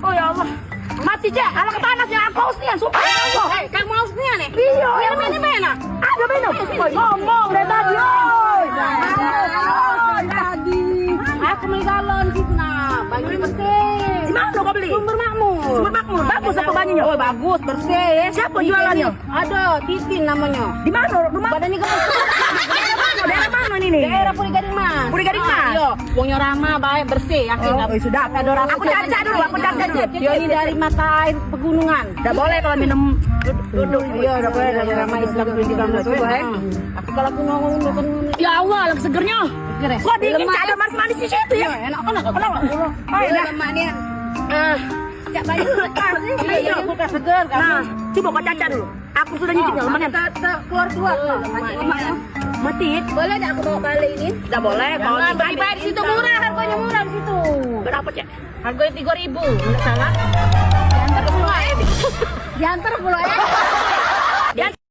Oh ya Allah. Mati cek, ala ketanasnya aku haus nih, sumpah. Eh, kamu haus nih? Iya. Minum ini mana? Ada minum. Oi, ngomong dari tadi. Oi. Tadi. Aku beli galon situ nah, bagi bersih. Di mana kau beli? Sumber makmur. Sumber makmur. Bagus apa banyak? Oh, bagus, bersih. Siapa jualannya? Ada, Titin namanya. Di mana rumah? Badannya gemes. Daerah mana ini nih? Daerah Puri Gading Mas. Puri Gading Mas. Iya, uangnya ramah, baik, bersih. Yakin. Oh, sudah. Ada rasa. Aku caca dulu, aku caca dulu. Dia ini dari mata air pegunungan. Udah boleh kalau minum duduk. Iya, udah boleh dari ramah Islam pendidikan boleh. Aku kalau aku ngomong kan Ya Allah, lagi segernya. Kok dingin ada manis-manis di situ ya? enak kan aku. Oh, ya. Lemaknya. Cak banyak kulkas nih. Iya, kulkas segar kan. Nah, coba kau caca dulu. Aku sudah nyicip lemaknya. Keluar tua. Mati. Boleh enggak aku bawa balik ini? Udah boleh. Kalau Jangan bagi-bagi di situ murah, harganya murah di situ. berapa cek? Harganya 3.000, enggak salah. Diantar pulau. Diantar pulau.